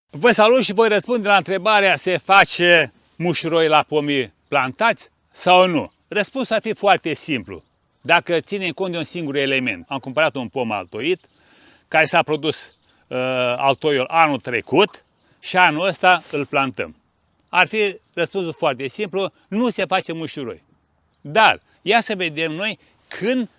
Vă salut și voi răspunde la întrebarea: se face mușuroi la pomii plantați sau nu? Răspunsul ar fi foarte simplu, dacă ținem cont de un singur element. Am cumpărat un pom altoit, care s-a produs altoiul anul trecut și anul ăsta îl plantăm. Ar fi răspunsul foarte simplu: nu se face mușuroi. Dar ia să vedem noi când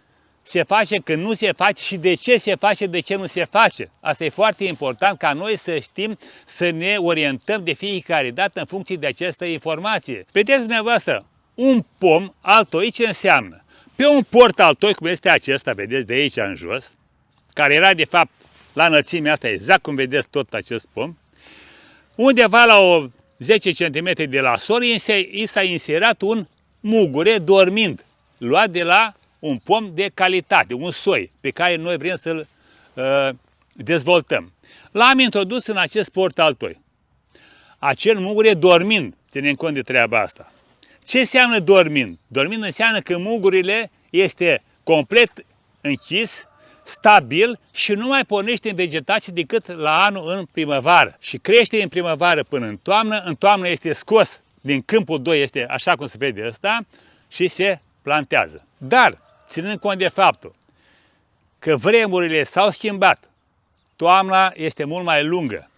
se face, când nu se face și de ce se face, de ce nu se face. Asta e foarte important ca noi să știm, să ne orientăm de fiecare dată în funcție de această informație. Vedeți dumneavoastră, un pom altoit ce înseamnă? Pe un port altoit, cum este acesta, vedeți de aici în jos, care era de fapt la înălțimea asta, exact cum vedeți tot acest pom, undeva la o 10 cm de la sol, i s-a inserat un mugure dormind, luat de la un pom de calitate, un soi pe care noi vrem să-l dezvoltăm. L-am introdus în acest port altoi. Acel mugure dormind, ținem cont de treaba asta. Ce înseamnă dormind? Dormind înseamnă că mugurile este complet închis, stabil și nu mai pornește în vegetație decât la anul în primăvară. Și crește în primăvară până în toamnă este scos din câmpul 2, este așa cum se vede ăsta, și se plantează. Dar, ținând cont de faptul că vremurile s-au schimbat, toamna este mult mai lungă,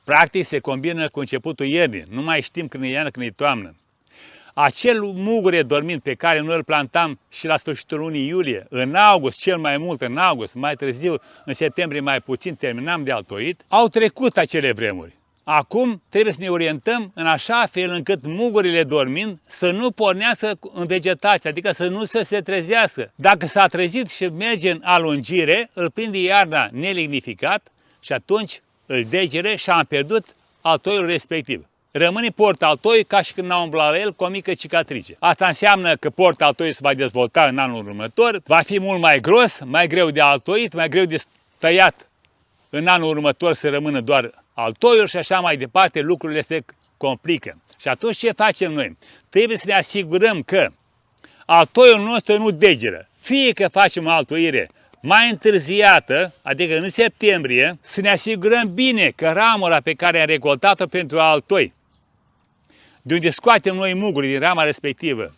practic se combină cu începutul iernii, nu mai știm când e iarnă, când e toamnă. Acel mugure dormind pe care noi îl plantam și la sfârșitul lunii iulie, în august cel mai mult, în august, mai târziu, în septembrie mai puțin, terminam de altoit, au trecut acele vremuri. Acum trebuie să ne orientăm în așa fel încât mugurile dormind să nu pornească în vegetație, adică să nu se trezească. Dacă s-a trezit și merge în alungire, îl prinde iarna nelignificat și atunci îl degere și am pierdut altoiul respectiv. Rămâne port altoi ca și când n-a umblat la el cu o mică cicatrice. Asta înseamnă că port altoi se va dezvolta în anul următor, va fi mult mai gros, mai greu de altoit, mai greu de tăiat în anul următor, să rămână doar altoiul și așa mai departe, lucrurile se complică. Și atunci ce facem noi? Trebuie să ne asigurăm că altoiul nostru nu degeră. Fie că facem o altoire mai întârziată, adică în septembrie, să ne asigurăm bine că ramura pe care am recoltat-o pentru altoi, de unde scoatem noi muguri din rama respectivă,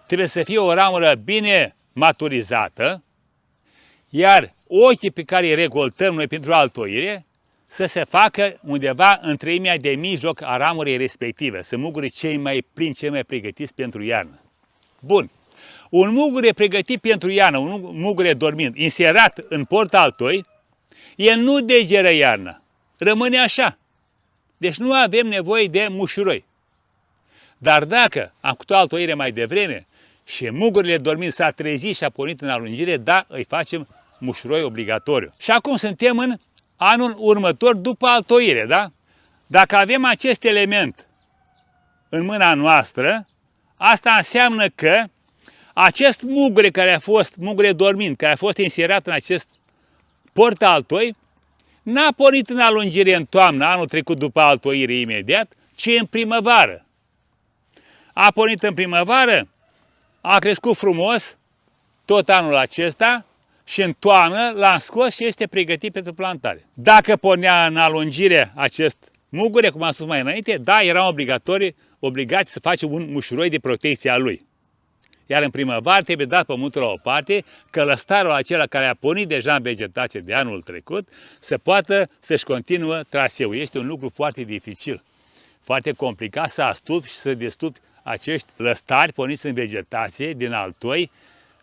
trebuie să fie o ramură bine maturizată, iar ochii pe care îi recoltăm noi pentru altoire să se facă undeva în treimea de mijloc a ramurii respective, să mugurii cei mai plini, cei mai pregătiți pentru iarnă. Bun. Un mugure pregătit pentru iarnă, un mugure dormind, inserat în port altoi, el nu degeră iarna, rămâne așa. Deci nu avem nevoie de mușuroi. Dar dacă am făcut o altoire mai devreme și mugurile dormind s-a trezit și a pornit în alungire, da, îi facem mușuroi obligatoriu. Și acum suntem în anul următor după altoire, da? Dacă avem acest element în mâna noastră, asta înseamnă că acest mugure care a fost, mugure dormind, care a fost inserat în acest port altoi, n-a pornit în alungire în toamnă, anul trecut după altoire imediat, ci în primăvară. A pornit în primăvară, a crescut frumos tot anul acesta și în toamnă l-am scos și este pregătit pentru plantare. Dacă pornea în alungire acest mugure, cum am spus mai înainte, da, era obligați să facem un mușuroi de protecție a lui. Iar în primăvară trebuie dat pământul la o parte, că lăstarul acela care a pornit deja în vegetație de anul trecut, să poată să-și continuă traseul. Este un lucru foarte dificil, foarte complicat să astupi și să destupi acești lăstari porniți în vegetație din altoi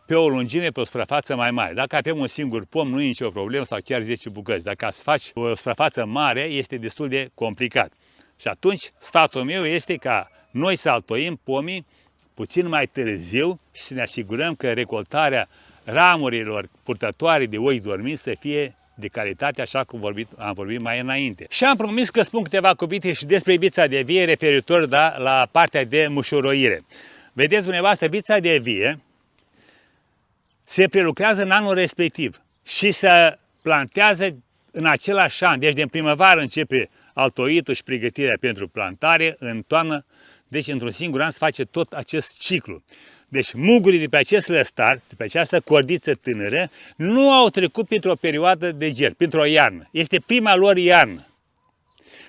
pe o lungime, pe o suprafață mai mare. Dacă avem un singur pom, nu e nicio problemă, sau chiar 10 bucăți. Dacă să faci o suprafață mare, este destul de complicat. Și atunci, sfatul meu este ca noi să altoim pomii puțin mai târziu și să ne asigurăm că recoltarea ramurilor purtătoare de oi dormiți să fie de calitate, așa cum am vorbit mai înainte. Și am promis că spun câteva cuvinte și despre vița de vie referitor la partea de mușuroire. Vedeți dumneavoastră, vița de vie se prelucrează în anul respectiv și se plantează în același an. Deci din primăvară începe altoitul și pregătirea pentru plantare, în toamnă, deci într-un singur an se face tot acest ciclu. Deci mugurii de pe acest lăstar, de pe această cordiță tânără, nu au trecut printr-o perioadă de ger, printr-o iarnă. Este prima lor iarnă.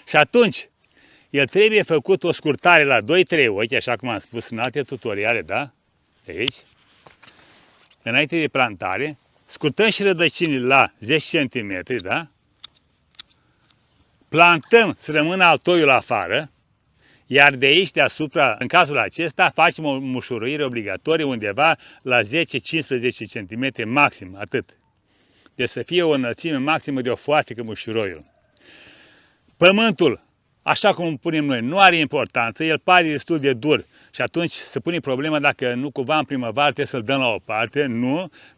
Și atunci, el trebuie făcut o scurtare la 2-3 ochi, așa cum am spus în alte tutoriale, da? De aici. Înainte de plantare, scurtăm și rădăcinile la 10 cm, da? Plantăm să rămână altoiul afară, iar de aici, deasupra, în cazul acesta, facem o mușuruire obligatorie undeva la 10-15 cm maxim, atât. Deci să fie o înălțime maximă de o foarfecă mușuroiul. Pământul, așa cum punem noi, nu are importanță, el pare destul de dur și atunci se pune problema dacă nu cumva în primăvară trebuie să-l dăm la o parte.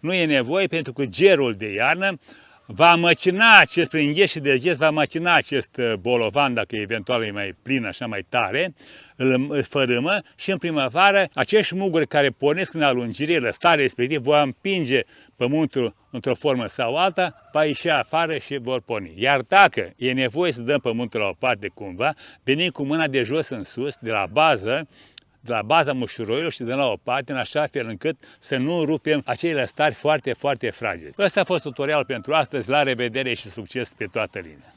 Nu e nevoie, pentru că gerul de iarnă va măcina acest, prin ieși și dezgest, va măcina acest bolovan, dacă eventual e mai plin, așa mai tare, îl fărâmă și în primăvară acești muguri care pornesc în alungire, la stare respectiv, vor împinge pământul într-o formă sau alta, va ieși afară și vor porni. Iar dacă e nevoie să dăm pământul la o parte cumva, venim cu mâna de jos în sus, de la baza mușuroiului și dăm la o parte, în așa fel încât să nu rupem acele stari foarte, foarte fragile. Ăsta a fost tutorialul pentru astăzi. La revedere și succes pe toată linia!